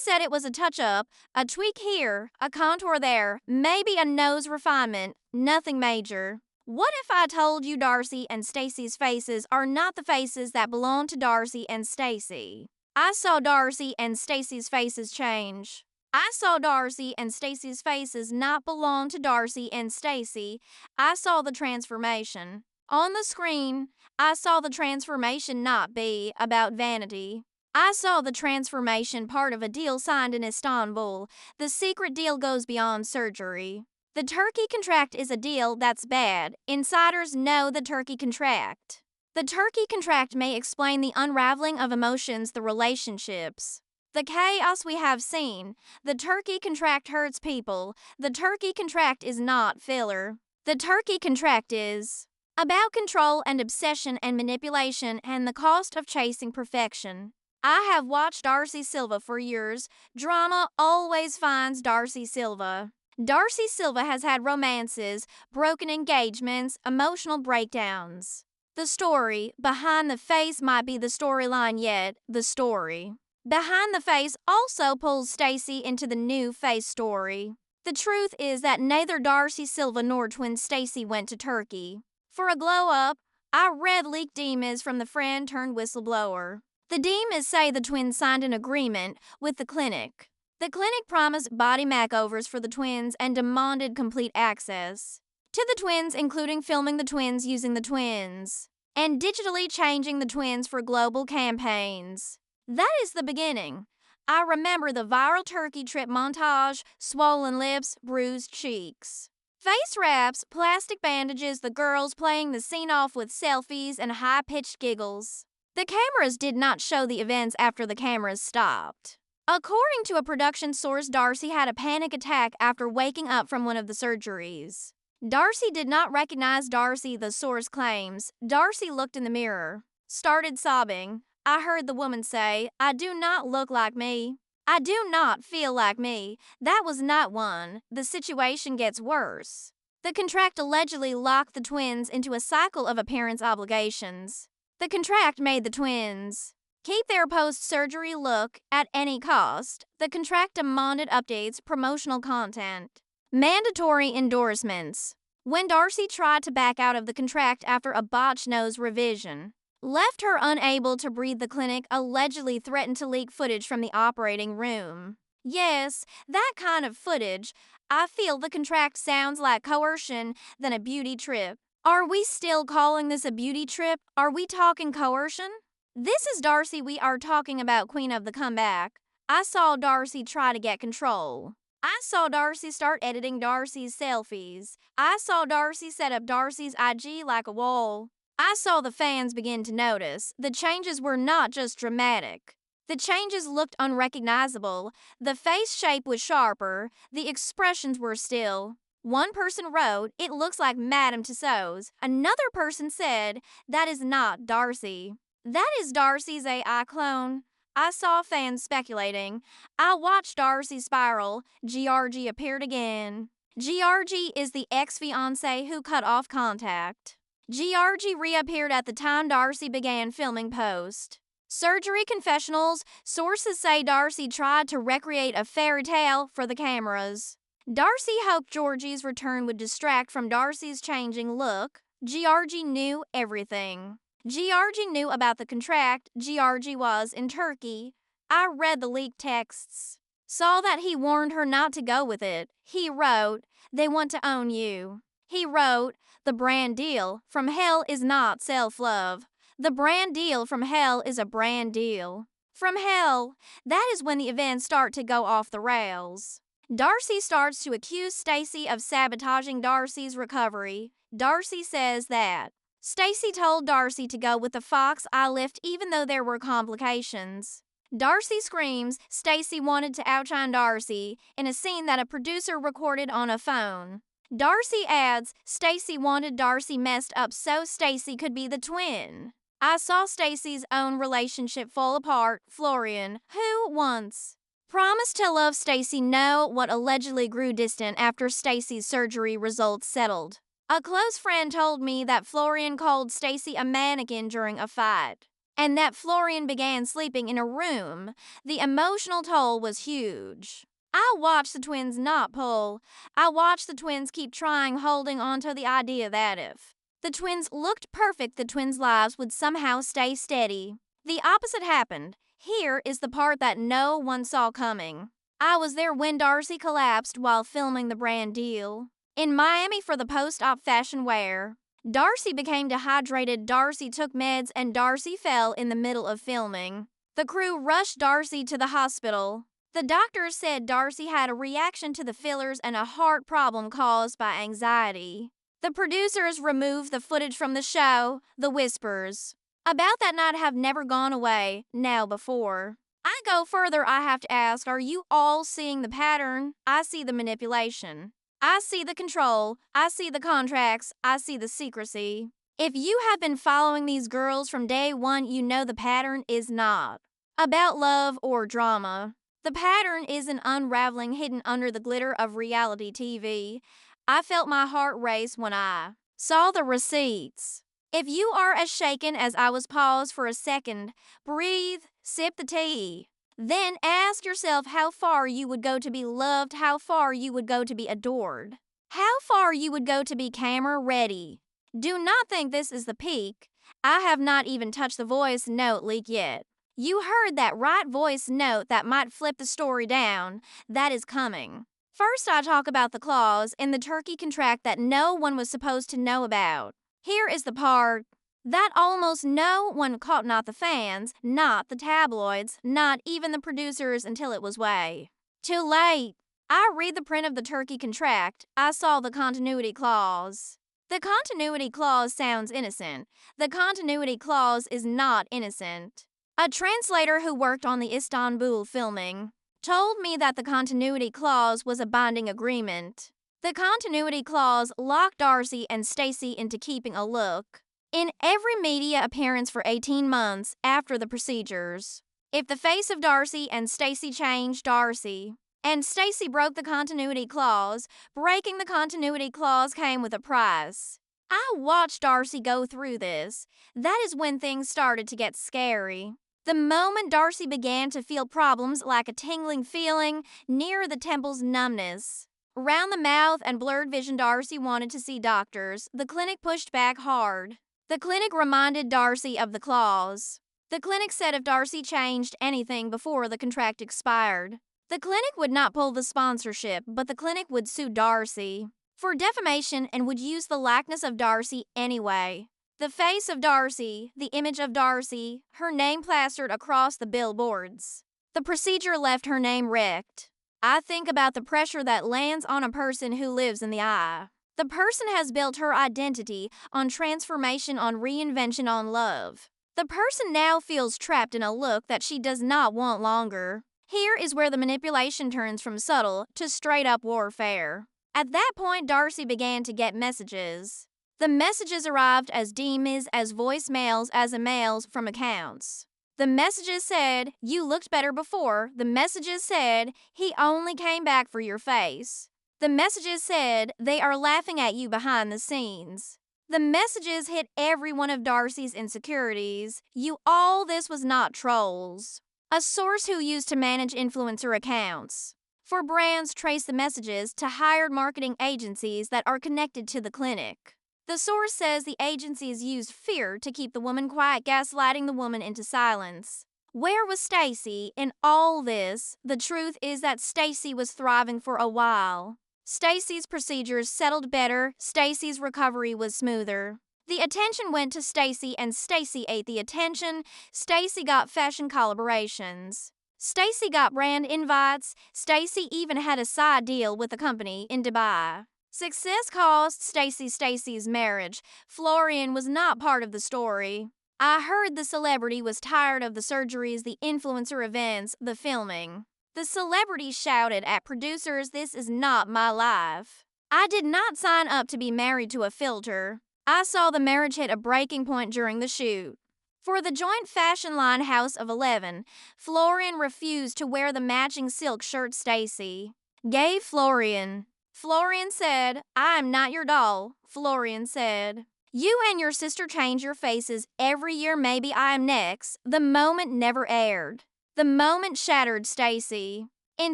said it was a touch-up, a tweak here, a contour there, maybe a nose refinement, nothing major. What if I told you Darcey and Stacey's faces are not the faces that belong to Darcey and Stacey? I saw Darcey and Stacey's faces change. I saw Darcey and Stacey's faces not belong to Darcey and Stacey. I saw the transformation. On the screen, I saw the transformation not be about vanity. I saw the transformation part of a deal signed in Istanbul. The secret deal goes beyond surgery. The turkey contract is a deal that's bad. Insiders know the turkey contract. The turkey contract may explain the unraveling of emotions, the relationships, the chaos we have seen. The turkey contract hurts people. The turkey contract is not filler. The turkey contract is about control and obsession and manipulation and the cost of chasing perfection. I have watched Darcey Silva for years. Drama always finds Darcey Silva. Darcey Silva has had romances, broken engagements, emotional breakdowns. The story behind the face might be the storyline yet. The story behind the face also pulls Stacey into the new face story. The truth is that neither Darcey Silva nor twin Stacey went to Turkey for a glow-up. I read leaked DMs from the friend turned whistleblower. The DMs say the twins signed an agreement with the clinic. The clinic promised body makeovers for the twins and demanded complete access to the twins, including filming the twins using the twins and digitally changing the twins for global campaigns. That is the beginning. I remember the viral turkey trip montage, swollen lips, bruised cheeks, face wraps, plastic bandages, the girls playing the scene off with selfies and high-pitched giggles. The cameras did not show the events after the cameras stopped. According to a production source, Darcey had a panic attack after waking up from one of the surgeries. Darcey did not recognize Darcey, the source claims. Darcey looked in the mirror, started sobbing. I heard the woman say, "I do not look like me. I do not feel like me." That was not one. The situation gets worse. The contract allegedly locked the twins into a cycle of appearance obligations. The contract made the twins keep their post-surgery look at any cost. The contract demanded updates, promotional content, mandatory endorsements. When Darcey tried to back out of the contract after a botched nose revision left her unable to breathe, the clinic allegedly threatened to leak footage from the operating room. Yes, that kind of footage. I feel the contract sounds like coercion than a beauty trip. Are we still calling this a beauty trip? Are we talking coercion? This is Darcey. We are talking about Queen of the Comeback. I saw Darcey try to get control. I saw Darcey start editing Darcey's selfies. I saw Darcey set up Darcey's IG like a wall. I saw the fans begin to notice. The changes were not just dramatic. The changes looked unrecognizable. The face shape was sharper. The expressions were still. One person wrote, "It looks like Madame Tussauds." Another person said, "That is not Darcey. That is Darcey's AI clone." I saw fans speculating. I watched Darcey spiral. GRG appeared again. GRG is the ex-fiancé who cut off contact. GRG reappeared at the time Darcey began filming post-surgery confessionals. Sources say Darcey tried to recreate a fairy tale for the cameras. Darcey hoped Georgie's return would distract from Darcey's changing look. GRG knew everything. GRG knew about the contract. GRG was in Turkey. I read the leaked texts. Saw that he warned her not to go with it. He wrote, "They want to own you." He wrote, "The brand deal from hell is not self-love. The brand deal from hell is a brand deal from hell." That is when the events start to go off the rails. Darcey starts to accuse Stacey of sabotaging Darcey's recovery. Darcey says that Stacey told Darcey to go with the Fox eye lift even though there were complications. Darcey screams Stacey wanted to outshine Darcey in a scene that a producer recorded on a phone. Darcey adds Stacey wanted Darcey messed up so Stacey could be the twin. I saw Stacey's own relationship fall apart. Florian, who once promised to love Stacey, know what allegedly grew distant after Stacey's surgery results settled. A close friend told me that Florian called Stacey a mannequin during a fight. and that Florian began sleeping in a room, the emotional toll was huge. I watched the twins not pull. I watched the twins keep trying, holding on to the idea that if the twins looked perfect, the twins' lives would somehow stay steady. The opposite happened. Here is the part that no one saw coming. I was there when Darcey collapsed while filming the brand deal in Miami for the post-op fashion wear. Darcey became dehydrated, Darcey took meds, and Darcey fell in the middle of filming. The crew rushed Darcey to the hospital. The doctors said Darcey had a reaction to the fillers and a heart problem caused by anxiety. The producers removed the footage from the show. The whispers about that night have never gone away, now before. I go further, I have to ask, are you all seeing the pattern? I see the manipulation. I see the control. I see the contracts. I see the secrecy. If you have been following these girls from day one, you know the pattern is not about love or drama. The pattern is an unraveling hidden under the glitter of reality TV. I felt my heart race when I saw the receipts. If you are as shaken as I was, pause for a second, breathe, sip the tea. Then ask yourself how far you would go to be loved, how far you would go to be adored, how far you would go to be camera ready. Do not think this is the peak. I have not even touched the voice note leak yet. You heard that right, voice note that might flip the story down. That is coming. First, I talk about the clause in the turkey contract that no one was supposed to know about. Here is the part that almost no one caught, not the fans, not the tabloids, not even the producers, until it was way too late. I read the print of the turkey contract. I saw the continuity clause. The continuity clause sounds innocent. The continuity clause is not innocent. A translator who worked on the Istanbul filming told me that the continuity clause was a binding agreement. The continuity clause locked Darcey and Stacey into keeping a look in every media appearance for 18 months after the procedures. If the face of Darcey and Stacey changed, Darcey and Stacey broke the continuity clause. Breaking the continuity clause came with a price. I watched Darcey go through this. That is when things started to get scary. The moment Darcey began to feel problems like a tingling feeling near the temples, numbness around the mouth, and blurred vision, Darcey wanted to see doctors. The clinic pushed back hard. The clinic reminded Darcey of the clause. The clinic said if Darcey changed anything before the contract expired, the clinic would not pull the sponsorship, but the clinic would sue Darcey for defamation and would use the likeness of Darcey anyway. The face of Darcey, the image of Darcey, her name plastered across the billboards. The procedure left her name wrecked. I think about the pressure that lands on a person who lives in the eye. The person has built her identity on transformation, on reinvention, on love. The person now feels trapped in a look that she does not want longer. Here is where the manipulation turns from subtle to straight-up warfare. At that point, Darcey began to get messages. The messages arrived as DMs, as voicemails, as emails from accounts. The messages said, "You looked better before." The messages said, "He only came back for your face." The messages said, "They are laughing at you behind the scenes." The messages hit every one of Darcey's insecurities. All this was not trolls. A source who used to manage influencer accounts for brands traced the messages to hired marketing agencies that are connected to the clinic. The source says the agencies used fear to keep the woman quiet, gaslighting the woman into silence. Where was Stacey in all this? The truth is that Stacey was thriving for a while. Stacey's procedures settled better. Stacey's recovery was smoother. The attention went to Stacey, and Stacey ate the attention. Stacey got fashion collaborations. Stacey got brand invites. Stacey even had a side deal with a company in Dubai. Success cost Stacey's marriage. Florian was not part of the story. I heard the celebrity was tired of the surgeries, the influencer events, the filming. The celebrity shouted at producers, "This is not my life." I did not sign up to be married to a filter. I saw the marriage hit a breaking point during the shoot. For the joint fashion line House of 11, Florian refused to wear the matching silk shirt Stacey gave Florian. Florian said, "I am not your doll," Florian said. You and your sister change your faces every year. Maybe I am next. The moment never aired. The moment shattered Stacey. In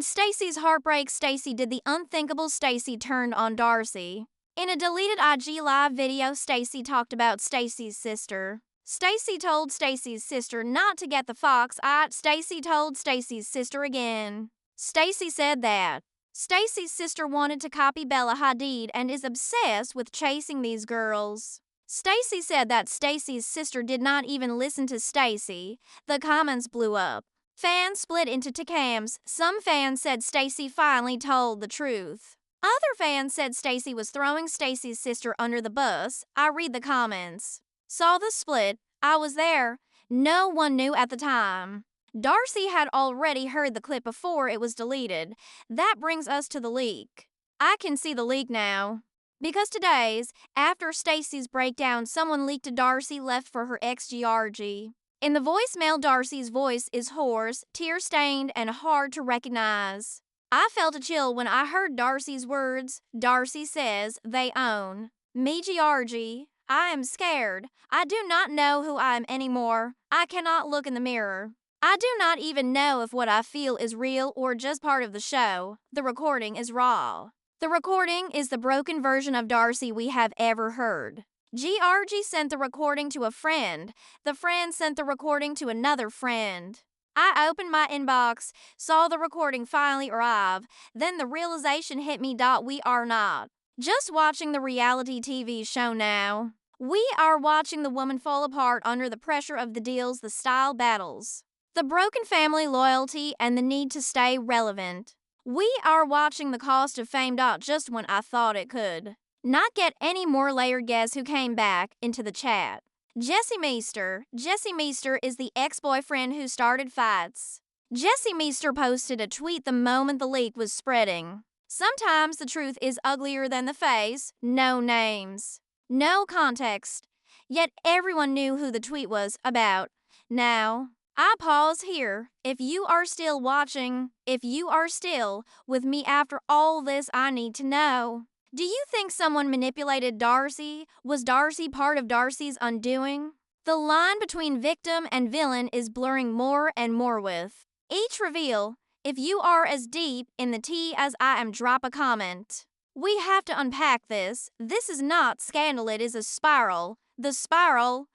Stacey's heartbreak, Stacey did the unthinkable. Stacey turned on Darcey. In a deleted IG Live video, Stacey talked about Stacey's sister. Stacey told Stacey's sister not to get the fox eye. Stacey told Stacey's sister again. Stacey said that Stacey's sister wanted to copy Bella Hadid and is obsessed with chasing these girls. Stacey said that Stacey's sister did not even listen to Stacey. The comments blew up. Fans split into two camps. Some fans said Stacey finally told the truth. Other fans said Stacey was throwing Stacey's sister under the bus. I read the comments. Saw the split. I was there. No one knew at the time. Darcey had already heard the clip before it was deleted. That brings us to the leak. I can see the leak now. Because today's, after Stacey's breakdown, someone leaked a Darcey left for her ex Georgie. In the voicemail, Darcey's voice is hoarse, tear-stained, and hard to recognize. I felt a chill when I heard Darcey's words. Darcey says they own me, Georgie. I am scared. I do not know who I am anymore. I cannot look in the mirror. I do not even know if what I feel is real or just part of the show. The recording is raw. The recording is the broken version of Darcey we have ever heard. Georgie sent the recording to a friend. The friend sent the recording to another friend. I opened my inbox, saw the recording finally arrive. Then the realization hit me. We are not just watching the reality TV show now. We are watching the woman fall apart under the pressure of the deals, the style battles, the broken family loyalty, and the need to stay relevant. We are watching the cost of fame. Just when I thought it could not get any more layered. Guess who came back into the chat? Jesse Meester. Jesse Meester is the ex-boyfriend who started fights. Jesse Meester posted a tweet the moment the leak was spreading. Sometimes the truth is uglier than the face. No names. No context. Yet everyone knew who the tweet was about. Now, I pause here. If you are still watching, if you are still with me after all this, I need to know. Do you think someone manipulated Darcey? Was Darcey part of Darcey's undoing? The line between victim and villain is blurring more and more with each reveal. If you are as deep in the tea as I am, drop a comment. We have to unpack this. This is not scandal, it is a spiral. The spiral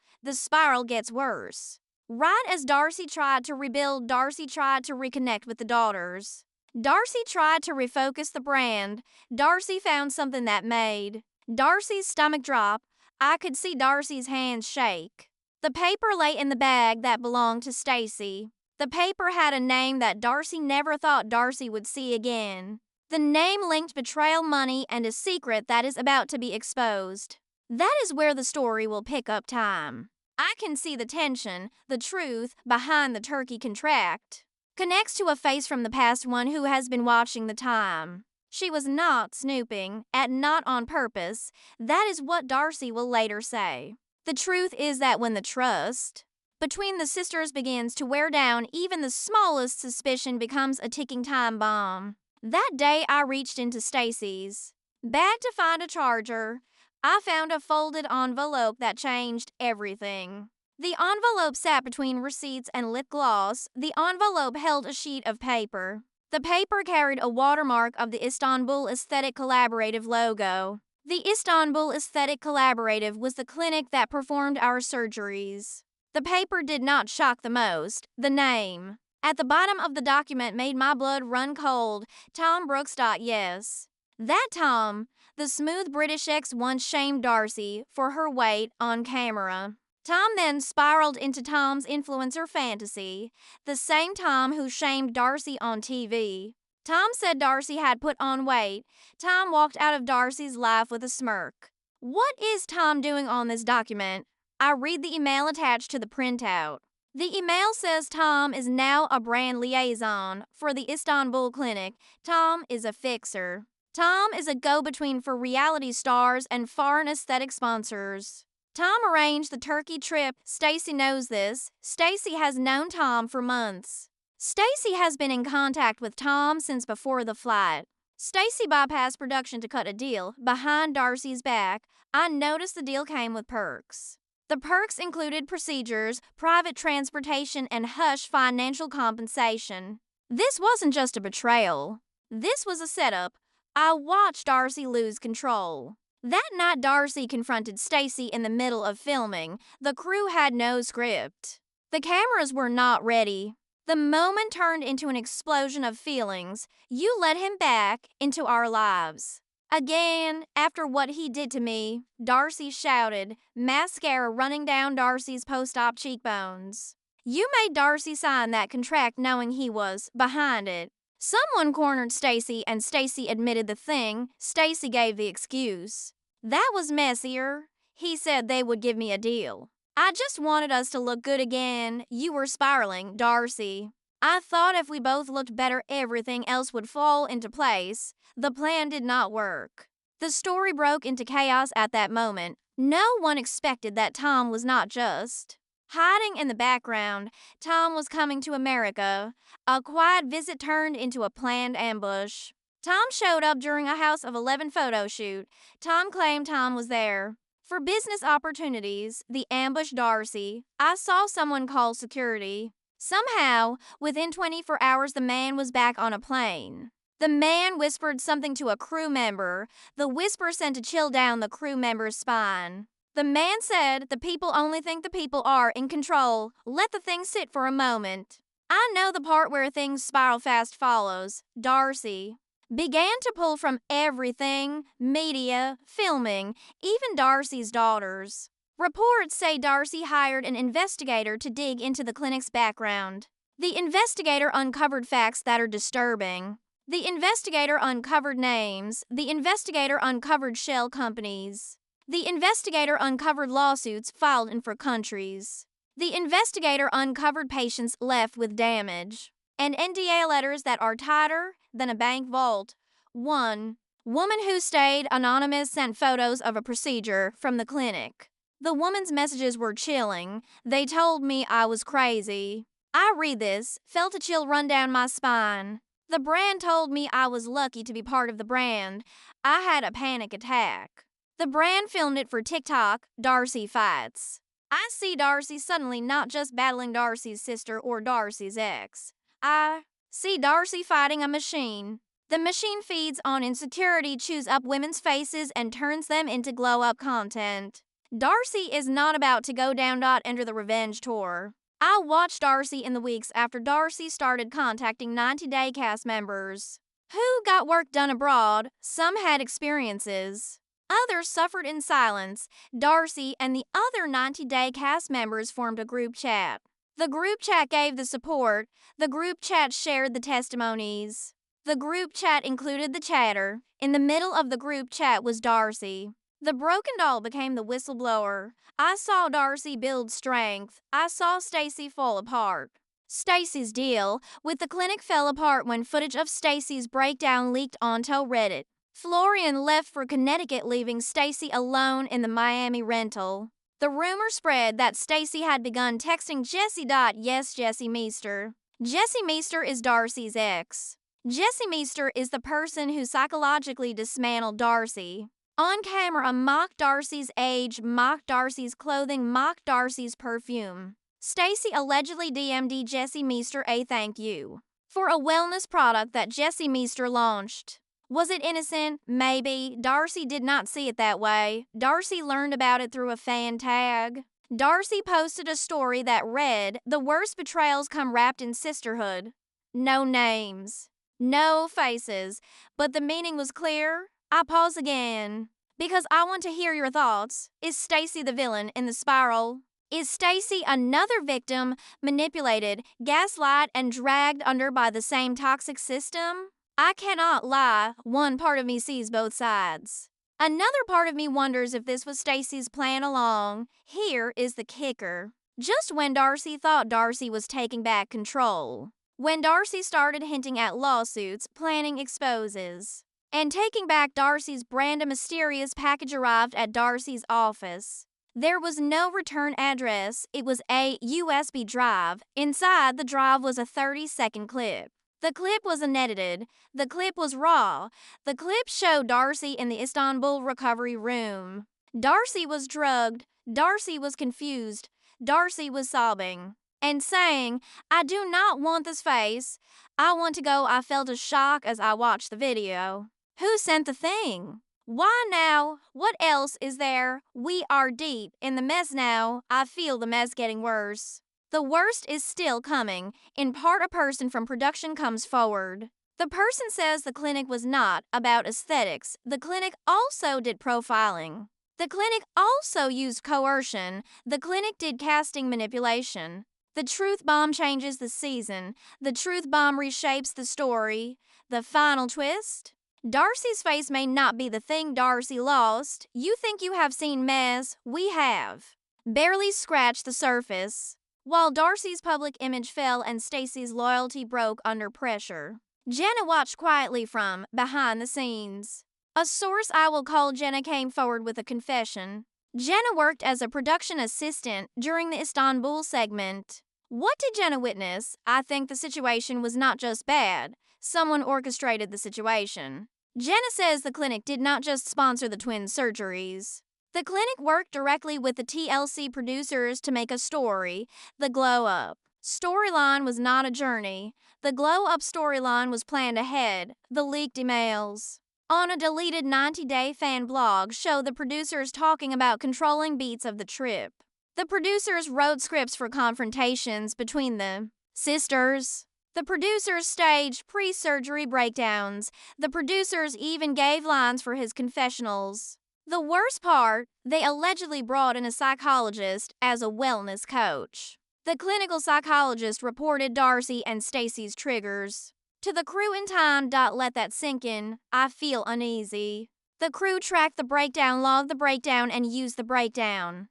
gets worse. Right as Darcey tried to rebuild, Darcey tried to reconnect with the daughters. Darcey tried to refocus the brand. Darcey found something that made Darcey's stomach drop. I could see Darcey's hands shake. The paper lay in the bag that belonged to Stacey. The paper had a name that Darcey never thought Darcey would see again. The name linked betrayal, money, and a secret that is about to be exposed. That is where the story will pick up time. I can see the tension, the truth behind the turkey contract. Connects to a face from the past, one who has been watching the time. She was not snooping, and not on purpose. That is what Darcey will later say. The truth is that when the trust between the sisters begins to wear down, even the smallest suspicion becomes a ticking time bomb. That day I reached into Stacey's bag to find a charger. I found a folded envelope that changed everything. The envelope sat between receipts and lip gloss. The envelope held a sheet of paper. The paper carried a watermark of the Istanbul Aesthetic Collaborative logo. The Istanbul Aesthetic Collaborative was the clinic that performed our surgeries. The paper did not shock the most. The name at the bottom of the document made my blood run cold. Tom Brooks. Yes. That Tom, the smooth British ex, once shamed Darcey for her weight on camera. Tom then spiraled into Tom's influencer fantasy, the same Tom who shamed Darcey on TV. Tom said Darcey had put on weight. Tom walked out of Darcey's life with a smirk. What is Tom doing on this document? I read the email attached to the printout. The email says Tom is now a brand liaison for the Istanbul clinic. Tom is a fixer. Tom is a go-between for reality stars and foreign aesthetic sponsors. Tom arranged the Turkey trip. Stacey knows this. Stacey has known Tom for months. Stacey has been in contact with Tom since before the flight. Stacey bypassed production to cut a deal behind Darcey's back. I noticed the deal came with perks. The perks included procedures, private transportation, and hush financial compensation. This wasn't just a betrayal. This was a setup. I watched Darcey lose control. That night, Darcey confronted Stacey in the middle of filming. The crew had no script. The cameras were not ready. The moment turned into an explosion of feelings. You let him back into our lives. Again, after what he did to me, Darcey shouted, mascara running down Darcey's post-op cheekbones. You made Darcey sign that contract knowing he was behind it. Someone cornered Stacey and Stacey admitted the thing. Stacey gave the excuse. That was messier. He said they would give me a deal. I just wanted us to look good again. You were spiraling, Darcey. I thought if we both looked better, everything else would fall into place. The plan did not work. The story broke into chaos at that moment. No one expected that Tom was not just hiding in the background. Tom was coming to America. A quiet visit turned into a planned ambush. Tom showed up during a House of 11 photo shoot. Tom claimed Tom was there for business opportunities. The ambush Darcey. I saw someone call security. Somehow, within 24 hours, the man was back on a plane. The man whispered something to a crew member. The whisper sent a chill down the crew member's spine. The man said, "The people only think the people are in control. Let the thing sit for a moment." I know the part where things spiral fast follows. Darcey began to pull from everything, media, filming, even Darcey's daughters. Reports say Darcey hired an investigator to dig into the clinic's background. The investigator uncovered facts that are disturbing. The investigator uncovered names. The investigator uncovered shell companies. The investigator uncovered lawsuits filed in 4 countries. The investigator uncovered patients left with damage and NDA letters that are tighter than a bank vault. One woman who stayed anonymous sent photos of a procedure from the clinic. The woman's messages were chilling. They told me I was crazy. I read this, felt a chill run down my spine. The brand told me I was lucky to be part of the brand. I had a panic attack. The brand filmed it for TikTok. Darcey fights. I see Darcey suddenly not just battling Darcey's sister or Darcey's ex. I see Darcey fighting a machine. The machine feeds on insecurity, chews up women's faces, and turns them into glow-up content. Darcey is not about to go down. Enter the revenge tour. I watched Darcey in the weeks after Darcey started contacting 90 Day cast members who got work done abroad. Some had experiences. Others suffered in silence. Darcey and the other 90 Day cast members formed a group chat. The group chat gave the support. The group chat shared the testimonies. The group chat included the chatter. In the middle of the group chat was Darcey. The broken doll became the whistleblower. I saw Darcey build strength. I saw Stacey fall apart. Stacey's deal with the clinic fell apart when footage of Stacey's breakdown leaked onto Reddit. Florian left for Connecticut, leaving Stacey alone in the Miami rental. The rumor spread that Stacey had begun texting Jesse. Yes, Jesse Meester. Jesse Meester is Darcey's ex. Jesse Meester is the person who psychologically dismantled Darcey. On camera, mocked Darcey's age, mocked Darcey's clothing, mocked Darcey's perfume. Stacey allegedly DM'd Jesse Meester a thank you for a wellness product that Jesse Meester launched. Was it innocent? Maybe. Darcey did not see it that way. Darcey learned about it through a fan tag. Darcey posted a story that read, "The worst betrayals come wrapped in sisterhood." No names. No faces. But the meaning was clear. I pause again because I want to hear your thoughts. Is Stacey the villain in the spiral? Is Stacey another victim, manipulated, gaslight, and dragged under by the same toxic system? I cannot lie. One part of me sees both sides. Another part of me wonders if this was Stacey's plan along. Here is the kicker. Just when Darcey thought Darcey was taking back control, when Darcey started hinting at lawsuits, planning exposes, and taking back Darcey's brand, a mysterious package arrived at Darcey's office. There was no return address. It was a USB drive. Inside the drive was a 30-second clip. The clip was unedited. The clip was raw. The clip showed Darcey in the Istanbul recovery room. Darcey was drugged. Darcey was confused. Darcey was sobbing and saying, "I do not want this face. I want to go." I felt a shock as I watched the video. Who sent the thing? Why now? What else is there? We are deep in the mess now. I feel the mess getting worse. The worst is still coming. In part, a person from production comes forward. The person says the clinic was not about aesthetics. The clinic also did profiling. The clinic also used coercion. The clinic did casting manipulation. The truth bomb changes the season. The truth bomb reshapes the story. The final twist? Darcey's face may not be the thing Darcey lost. You think you have seen mess? We have. Barely scratched the surface. While Darcey's public image fell and Stacey's loyalty broke under pressure, Jenna watched quietly from behind the scenes. A source I will call Jenna came forward with a confession. Jenna worked as a production assistant during the Istanbul segment. What did Jenna witness? I think the situation was not just bad. Someone orchestrated the situation. Jenna says the clinic did not just sponsor the twin surgeries. The clinic worked directly with the TLC producers to make a story, the Glow Up. Storyline was not a journey. The Glow Up storyline was planned ahead, the leaked emails. On a deleted 90-day fan blog show the producers talking about controlling beats of the trip. The producers wrote scripts for confrontations between the sisters. The producers staged pre-surgery breakdowns. The producers even gave lines for his confessionals. The worst part, they allegedly brought in a psychologist as a wellness coach. The clinical psychologist reported Darcey and Stacey's triggers. To the crew in time. Let that sink in. I feel uneasy. The crew tracked the breakdown, logged the breakdown, and used the breakdown.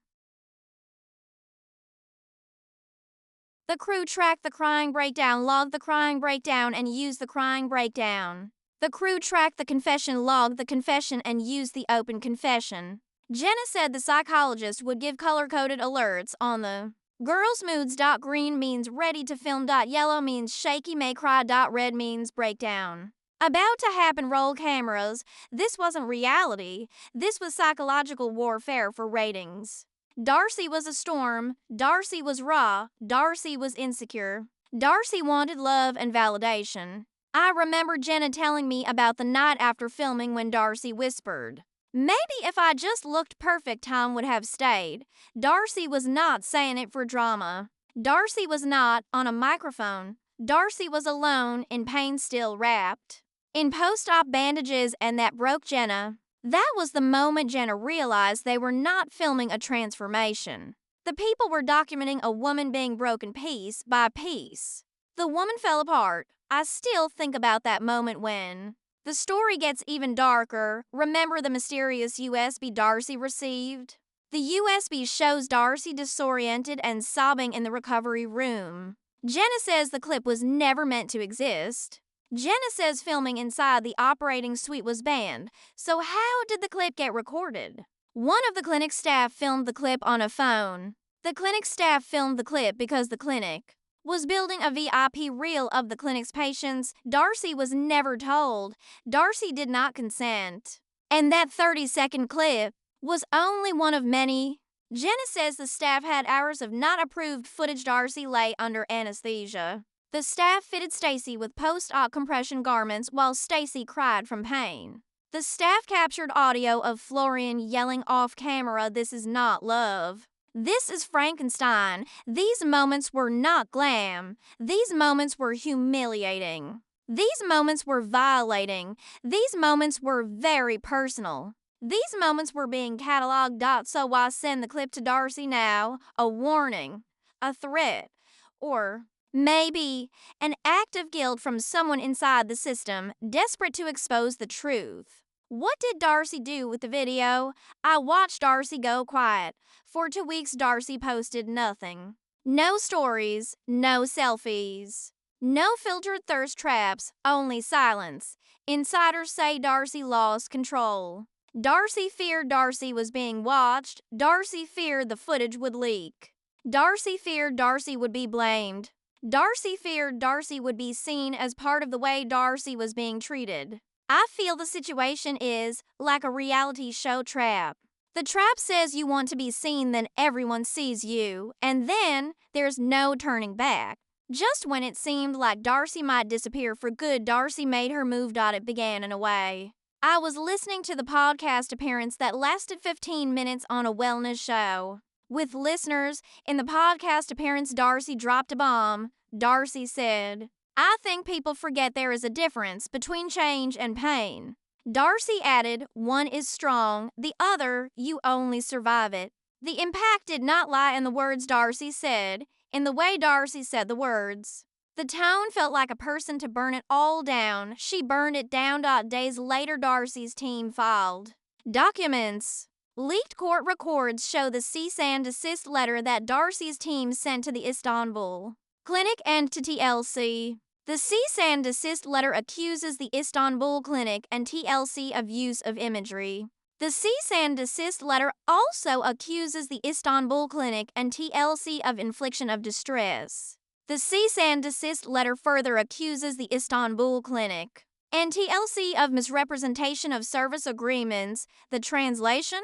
The crew tracked the crying breakdown, logged the crying breakdown, and used the crying breakdown. The crew tracked the confession, logged the confession, and used the open confession. Jenna said the psychologist would give color-coded alerts on the girls' moods. Green means ready to film. Yellow means shaky, may cry. Red means breakdown. About to happen. Roll cameras. This wasn't reality. This was psychological warfare for ratings. Darcey was a storm. Darcey was raw. Darcey was insecure. Darcey wanted love and validation. I remember Jenna telling me about the night after filming when Darcey whispered, "Maybe if I just looked perfect, time would have stayed." Darcey was not saying it for drama. Darcey was not on a microphone. Darcey was alone, in pain, still wrapped in post-op bandages, and that broke Jenna. That was the moment Jenna realized they were not filming a transformation. The people were documenting a woman being broken piece by piece. The woman fell apart. I still think about that moment when the story gets even darker. Remember the mysterious USB Darcey received? The USB shows Darcey disoriented and sobbing in the recovery room. Jenna says the clip was never meant to exist. Jenna says filming inside the operating suite was banned. So how did the clip get recorded? One of the clinic staff filmed the clip on a phone. The clinic staff filmed the clip because the clinic was building a VIP reel of the clinic's patients. Darcey was never told. Darcey did not consent. And that 30-second clip was only one of many. Jenna says the staff had hours of not approved footage. Darcey lay under anesthesia. The staff fitted Stacey with post-op compression garments while Stacey cried from pain. The staff captured audio of Florian yelling off camera, "This is not love. This is Frankenstein." These moments were not glam. These moments were humiliating. These moments were violating. These moments were very personal. These moments were being cataloged. So why send the clip to Darcey now? A warning, a threat, or maybe an act of guilt from someone inside the system, desperate to expose the truth. What did Darcey do with the video? I watched Darcey go quiet. For 2 weeks, Darcey posted nothing. No stories, no selfies, no filtered thirst traps, only silence. Insiders say Darcey lost control. Darcey feared Darcey was being watched. Darcey feared the footage would leak. Darcey feared Darcey would be blamed. Darcey feared Darcey would be seen as part of the way Darcey was being treated. I feel the situation is like a reality show trap. The trap says you want to be seen, then everyone sees you, and then there's no turning back. Just when it seemed like Darcey might disappear for good, Darcey made her move. It began in a way. I was listening to the podcast appearance that lasted 15 minutes on a wellness show. With listeners, in the podcast appearance, Darcey dropped a bomb. Darcey said, "I think people forget there is a difference between change and pain." Darcey added, "One is strong, the other, you only survive it." The impact did not lie in the words Darcey said, in the way Darcey said the words. The tone felt like a person to burn it all down. She burned it down. Days later, Darcey's team filed documents. Leaked court records show the cease and desist letter that Darcey's team sent to the Istanbul clinic and to TLC. The cease and desist letter accuses the Istanbul clinic and TLC of use of imagery. The cease and desist letter also accuses the Istanbul clinic and TLC of infliction of distress. The cease and desist letter further accuses the Istanbul clinic and TLC of misrepresentation of service agreements. The translation?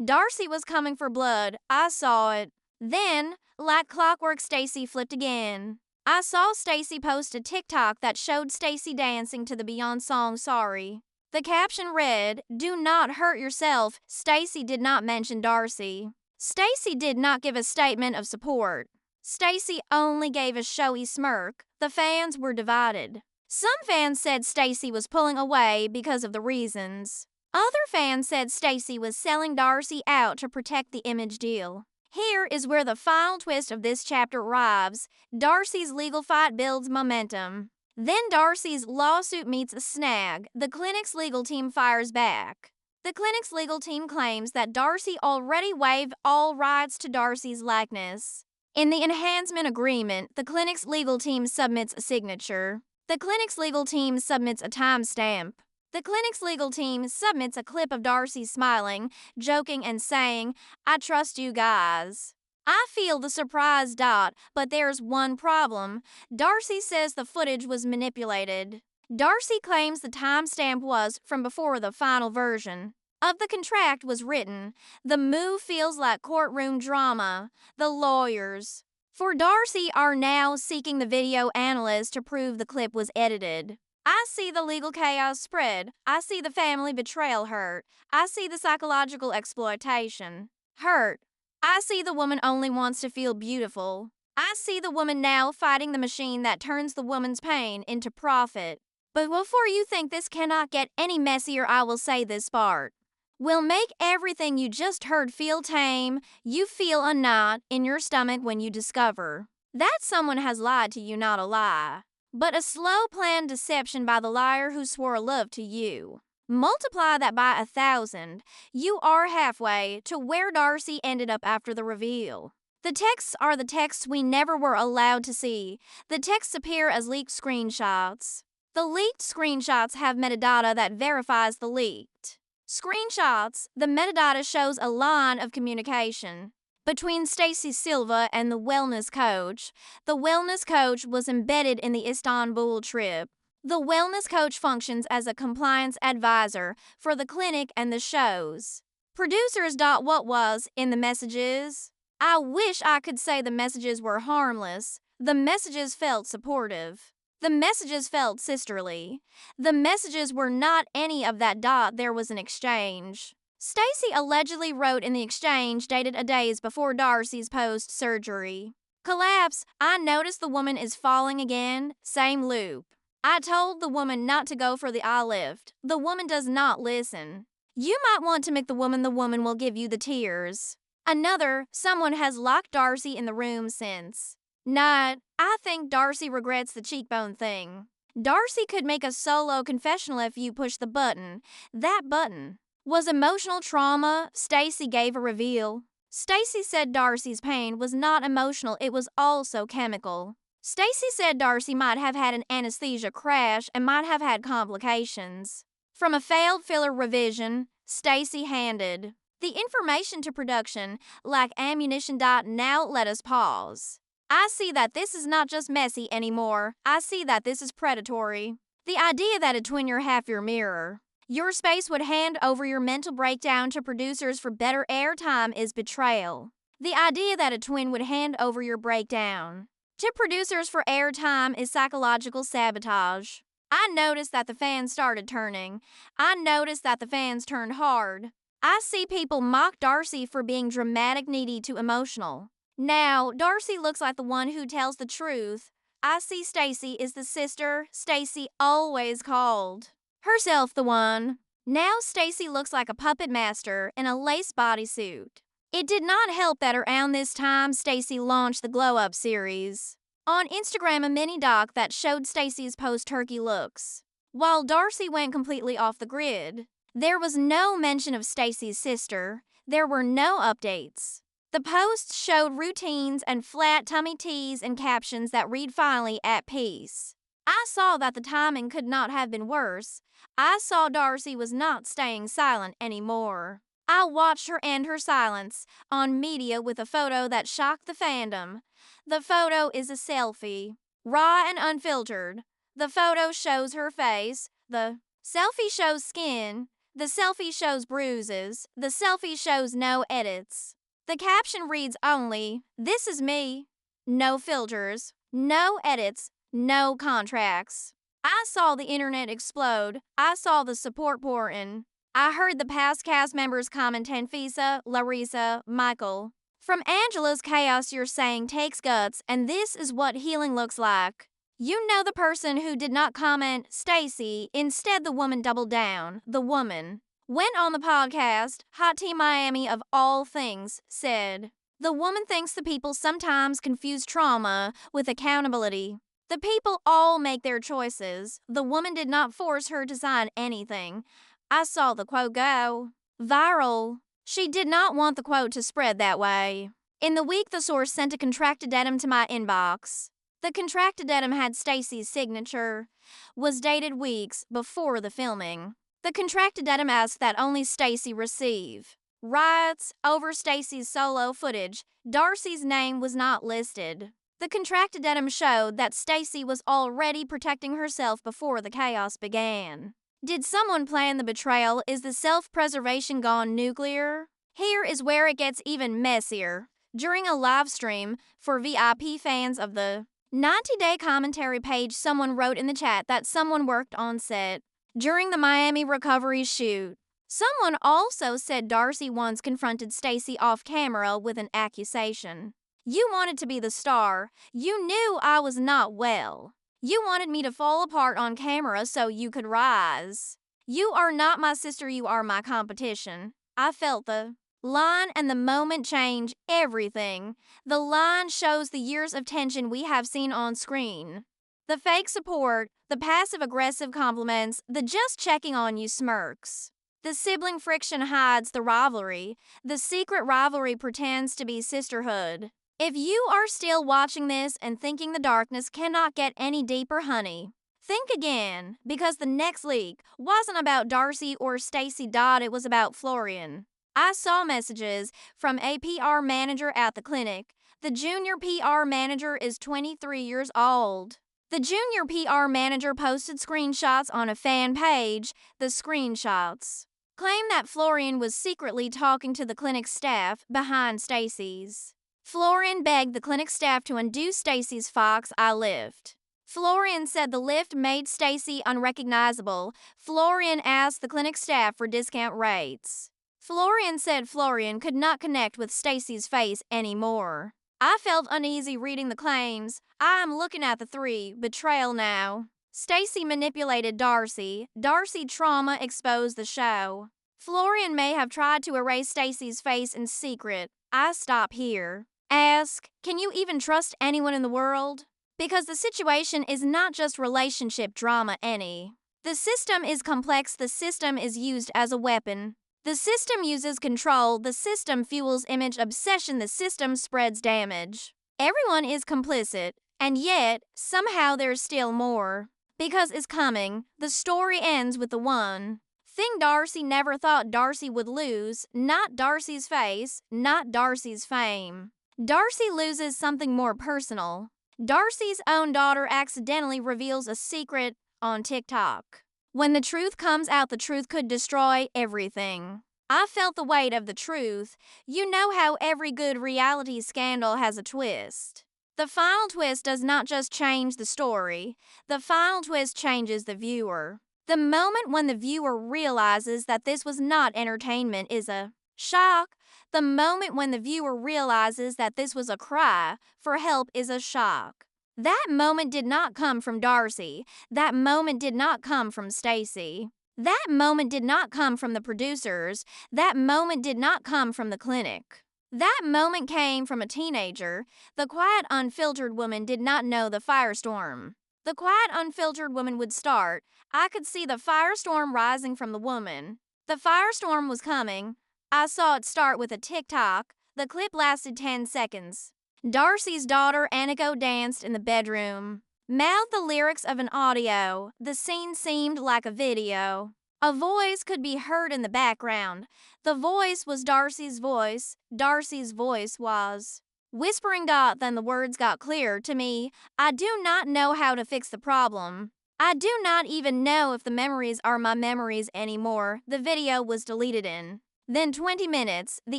Darcey was coming for blood. I saw it. Then, like clockwork, Stacey flipped again. I saw Stacey post a TikTok that showed Stacey dancing to the Beyonce song Sorry. The caption read, "Do not hurt yourself." Stacey did not mention Darcey. Stacey did not give a statement of support. Stacey only gave a showy smirk. The fans were divided. Some fans said Stacey was pulling away because of the reasons. Other fans said Stacey was selling Darcey out to protect the image deal. Here is where the final twist of this chapter arrives. Darcey's legal fight builds momentum. Then Darcey's lawsuit meets a snag. The clinic's legal team fires back. The clinic's legal team claims that Darcey already waived all rights to Darcey's likeness. In the enhancement agreement, the clinic's legal team submits a signature. The clinic's legal team submits a timestamp. The clinic's legal team submits a clip of Darcey smiling, joking, and saying, "I trust you guys." I feel the surprise. But there's one problem. Darcey says the footage was manipulated. Darcey claims the timestamp was from before the final version of the contract was written. The move feels like courtroom drama. The lawyers for Darcey are now seeking the video analyst to prove the clip was edited. I see the legal chaos spread. I see the family betrayal hurt. I see the psychological exploitation hurt. I see the woman only wants to feel beautiful. I see the woman now fighting the machine that turns the woman's pain into profit. But before you think this cannot get any messier, I will say this part will make everything you just heard feel tame. You feel a knot in your stomach when you discover that someone has lied to you, not a lie, but a slow planned deception by the liar who swore love to you. Multiply that by 1,000. You are halfway to where Darcey ended up after the reveal. The texts are the texts we never were allowed to see. The texts appear as leaked screenshots. The leaked screenshots have metadata that verifies the leaked screenshots. The metadata shows a line of communication between Darcey Silva and the wellness coach. The wellness coach was embedded in the Istanbul trip. The wellness coach functions as a compliance advisor for the clinic and the shows. Producers. What was in the messages? I wish I could say the messages were harmless. The messages felt supportive. The messages felt sisterly. The messages were not any of that. There was an exchange. Stacey allegedly wrote in the exchange dated a days before Darcey's post-surgery collapse. I noticed the woman is falling again. Same loop. I told the woman not to go for the eye lift. The woman does not listen. You might want to make the woman will give you the tears. Another, someone has locked Darcey in the room since. Not, I think Darcey regrets the cheekbone thing. Darcey could make a solo confessional if you push the button. That button was emotional trauma. Stacey gave a reveal. Stacey said Darcey's pain was not emotional, it was also chemical. Stacey said Darcey might have had an anesthesia crash and might have had complications from a failed filler revision. Stacey handed the information to production like ammunition. Now let us pause. I see that this is not just messy anymore. I see that this is predatory. The idea that a twin you're half your mirror. Your space would hand over your mental breakdown to producers for better airtime is betrayal. The idea that a twin would hand over your breakdown to producers for airtime is psychological sabotage. I noticed that the fans started turning. I noticed that the fans turned hard. I see people mock Darcey for being dramatic, needy to emotional. Now, Darcey looks like the one who tells the truth. I see Stacey is the sister Stacey always called herself the one. Now Stacey looks like a puppet master in a lace bodysuit. It did not help that around this time Stacey launched the Glow Up series. On Instagram, a mini doc that showed Stacey's post-turkey looks. While Darcey went completely off the grid, there was no mention of Stacey's sister. There were no updates. The posts showed routines and flat tummy teas and captions that read finally at peace. I saw that the timing could not have been worse. I saw Darcey was not staying silent anymore. I watched her end her silence on media with a photo that shocked the fandom. The photo is a selfie, raw and unfiltered. The photo shows her face. The selfie shows skin. The selfie shows bruises. The selfie shows no edits. The caption reads only, "This is me." No filters, no edits, no contracts. I saw the internet explode. I saw the support pour in. I heard the past cast members comment Anfisa, Larissa, Michael. From Angela's chaos you're saying takes guts, and this is what healing looks like. You know the person who did not comment Stacey, instead the woman doubled down. The woman went on the podcast, Hot Team Miami of all things, said, "The woman thinks the people sometimes confuse trauma with accountability. The people all make their choices. The woman did not force her to sign anything." I saw the quote go viral. She did not want the quote to spread that way. In the week, the source sent a contracted addendum to my inbox. The contracted addendum had Stacey's signature, was dated weeks before the filming. The contracted addendum asked that only Stacey receive. Riots over Stacey's solo footage. Darcey's name was not listed. The contracted addendum showed that Stacey was already protecting herself before the chaos began. Did someone plan the betrayal? Is the self-preservation gone nuclear? Here is where it gets even messier. During a live stream for VIP fans of the 90-day commentary page, someone wrote in the chat that someone worked on set during the Miami recovery shoot. Someone also said Darcey once confronted Stacey off camera with an accusation. "You wanted to be the star. You knew I was not well. You wanted me to fall apart on camera so you could rise. You are not my sister, you are my competition." I felt the line and the moment change everything. The line shows the years of tension we have seen on screen. The fake support, the passive-aggressive compliments, the just checking on you smirks. The sibling friction hides the rivalry. The secret rivalry pretends to be sisterhood. If you are still watching this and thinking the darkness cannot get any deeper, honey, think again, because the next leak wasn't about Darcey or Stacey. It was about Florian. I saw messages from a PR manager at the clinic. The junior PR manager is 23 years old. The junior PR manager posted screenshots on a fan page. The screenshots claim that Florian was secretly talking to the clinic staff behind Stacey's. Florian begged the clinic staff to undo Stacey's Fox Eye lift. Florian said the lift made Stacey unrecognizable. Florian asked the clinic staff for discount rates. Florian said Florian could not connect with Stacey's face anymore. I felt uneasy reading the claims. I am looking at the three. Betrayal now. Stacey manipulated Darcey. Darcey trauma exposed the show. Florian may have tried to erase Stacey's face in secret. I stop here. Ask, can you even trust anyone in the world? Because the situation is not just relationship drama any. The system is complex. The system is used as a weapon. The system uses control. The system fuels image obsession. The system spreads damage. Everyone is complicit, and yet, somehow there's still more. Because it's coming. The story ends with the one thing Darcey never thought Darcey would lose. Not Darcey's face, not Darcey's fame. Darcey loses something more personal. Darcey's own daughter accidentally reveals a secret on TikTok. When the truth comes out, the truth could destroy everything. I felt the weight of the truth. You know how every good reality scandal has a twist. The final twist does not just change the story, the final twist changes the viewer. The moment when the viewer realizes that this was not entertainment is a shock. The moment when the viewer realizes that this was a cry for help is a shock. That moment did not come from Darcey. That moment did not come from Stacey. That moment did not come from the producers. That moment did not come from the clinic. That moment came from a teenager. The quiet, unfiltered woman did not know the firestorm. The quiet, unfiltered woman would start. I could see the firestorm rising from the woman. The firestorm was coming. I saw it start with a TikTok. The clip lasted 10 seconds. Darcey's daughter, Aniko, danced in the bedroom, mouthed the lyrics of an audio. The scene seemed like a video. A voice could be heard in the background. The voice was Darcey's voice. Darcey's voice was whispering. Then the words got clear to me. I do not know how to fix the problem. I do not even know if the memories are my memories anymore. The video was deleted in then 20 minutes. The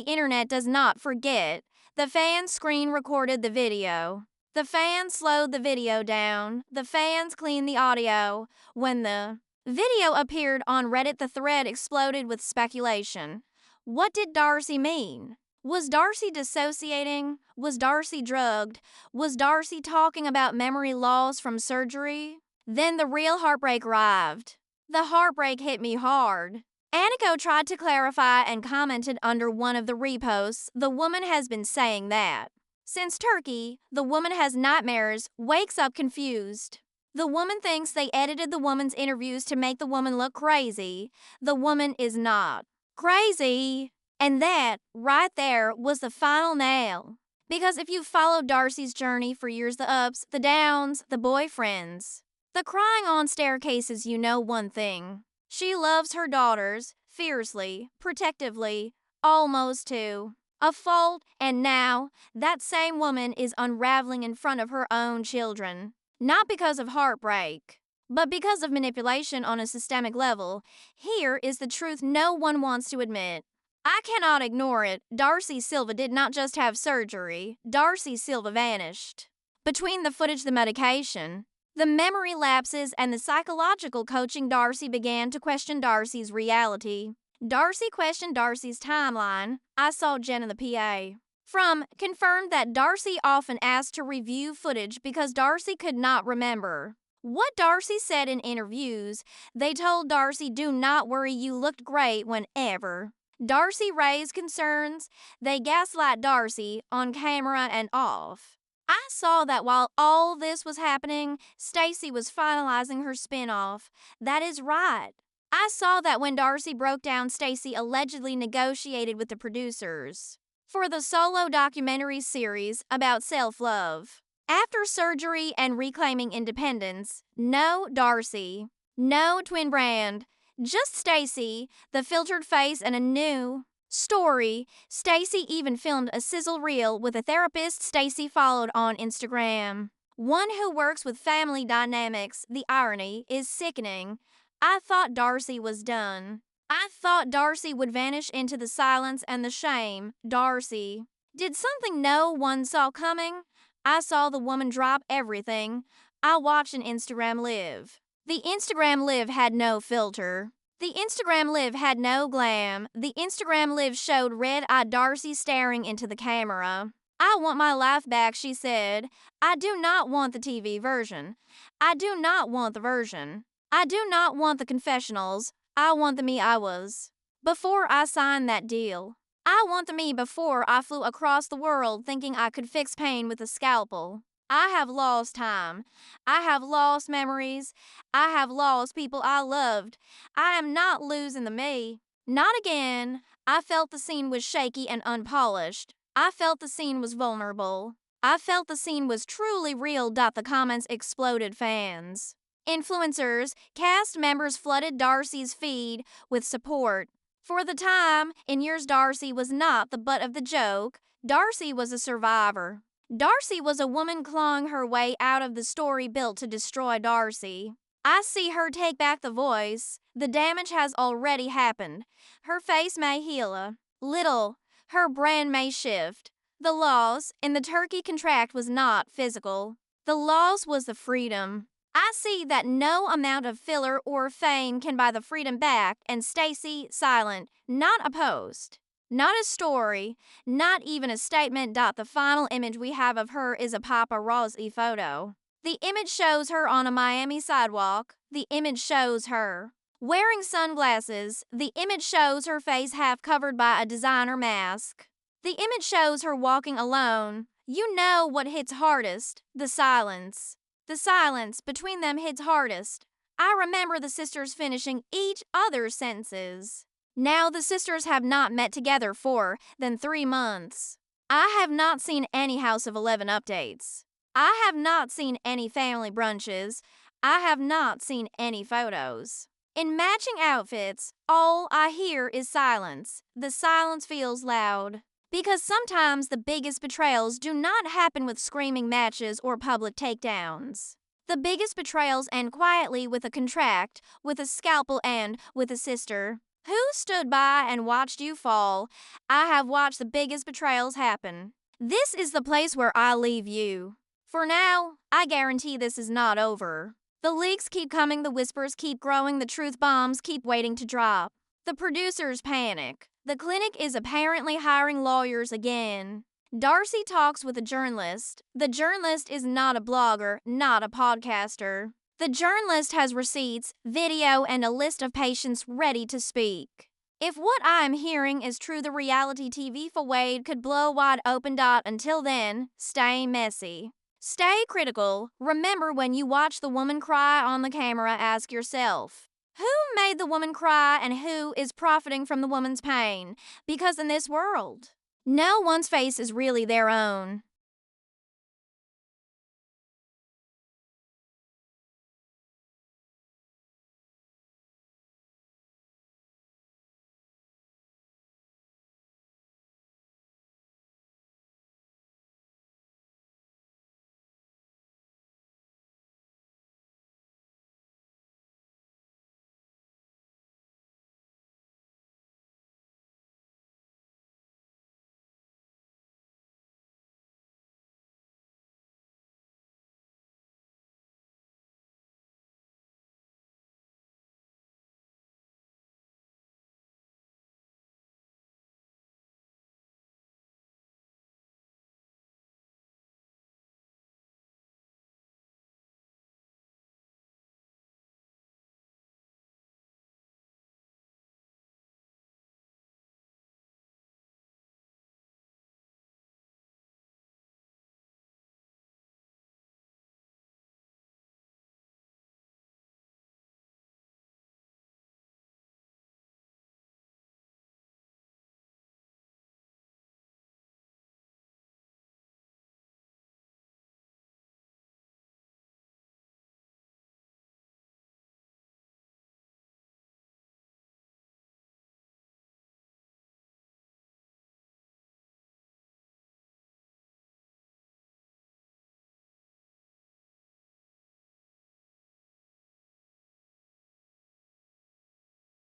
internet does not forget. The fans screen recorded the video. The fans slowed the video down. The fans cleaned the audio. When the video appeared on Reddit, the thread exploded with speculation. What did Darcey mean? Was Darcey dissociating? Was Darcey drugged? Was Darcey talking about memory loss from surgery? Then the real heartbreak arrived. The heartbreak hit me hard. Aniko tried to clarify and commented under one of the reposts. The woman has been saying that since Turkey. The woman has nightmares, wakes up confused. The woman thinks they edited the woman's interviews to make the woman look crazy. The woman is not crazy. And that, right there, was the final nail. Because if you followed Darcey's journey for years, the ups, the downs, the boyfriends, the crying on staircases, you know one thing. She loves her daughters, fiercely, protectively, almost to a fault, and now that same woman is unraveling in front of her own children. Not because of heartbreak, but because of manipulation on a systemic level. Here is the truth no one wants to admit. I cannot ignore it. Darcey Silva did not just have surgery. Darcey Silva vanished. Between the footage, the medication, the memory lapses, and the psychological coaching, Darcey began to question Darcey's reality. Darcey questioned Darcey's timeline. I saw Jen in the PA. From confirmed that Darcey often asked to review footage because Darcey could not remember what Darcey said in interviews. They told Darcey, do not worry, you looked great whenever Darcey raised concerns. They gaslight Darcey on camera and off. I saw that while all this was happening, Stacey was finalizing her spinoff. That is right. I saw that when Darcey broke down, Stacey allegedly negotiated with the producers for the solo documentary series about self-love. After surgery and reclaiming independence, no Darcey, no twin brand, just Stacey, the filtered face, and a new story. Stacey even filmed a sizzle reel with a therapist Stacey followed on Instagram, one who works with family dynamics. The irony is sickening. I thought Darcey was done. I thought Darcey would vanish into the silence and the shame. Darcey did something no one saw coming. I saw the woman drop everything. I watched an Instagram live. The Instagram live had no filter. The Instagram live had no glam. The Instagram live showed red-eyed Darcey staring into the camera. I want my life back, she said. I do not want the TV version. I do not want the version. I do not want the confessionals. I want the me I was before I signed that deal. I want the me before I flew across the world thinking I could fix pain with a scalpel. I have lost time. I have lost memories. I have lost people I loved. I am not losing the me. Not again. I felt the scene was shaky and unpolished. I felt the scene was vulnerable. I felt the scene was truly real. The comments exploded. Fans, influencers, cast members flooded Darcey's feed with support. For the time in years, Darcey was not the butt of the joke. Darcey was a survivor. Darcey was a woman clawing her way out of the story built to destroy Darcey. I see her take back the voice. The damage has already happened. Her face may heal a little. Her brand may shift. The loss in the turkey contract was not physical. The loss was the freedom. I see that no amount of filler or fame can buy the freedom back, and Stacey silent, not opposed. Not a story, not even a statement. The final image we have of her is a paparazzi photo. The image shows her on a Miami sidewalk. The image shows her wearing sunglasses. The image shows her face half covered by a designer mask. The image shows her walking alone. You know what hits hardest? The silence. The silence between them hits hardest. I remember the sisters finishing each other's sentences. Now the sisters have not met together for than 3 months. I have not seen any House of 11 updates. I have not seen any family brunches. I have not seen any photos. In matching outfits, all I hear is silence. The silence feels loud. Because sometimes the biggest betrayals do not happen with screaming matches or public takedowns. The biggest betrayals end quietly with a contract, with a scalpel, and with a sister. Who stood by and watched you fall? I have watched the biggest betrayals happen. This is the place where I leave you. For now, I guarantee this is not over. The leaks keep coming, the whispers keep growing, the truth bombs keep waiting to drop. The producers panic. The clinic is apparently hiring lawyers again. Darcey talks with a journalist. The journalist is not a blogger, not a podcaster. The journalist has receipts, video, and a list of patients ready to speak. If what I am hearing is true, the reality TV Fawade could blow wide open. Until then, stay messy. Stay critical. Remember, when you watch the woman cry on the camera, ask yourself, who made the woman cry and who is profiting from the woman's pain? Because in this world, no one's face is really their own.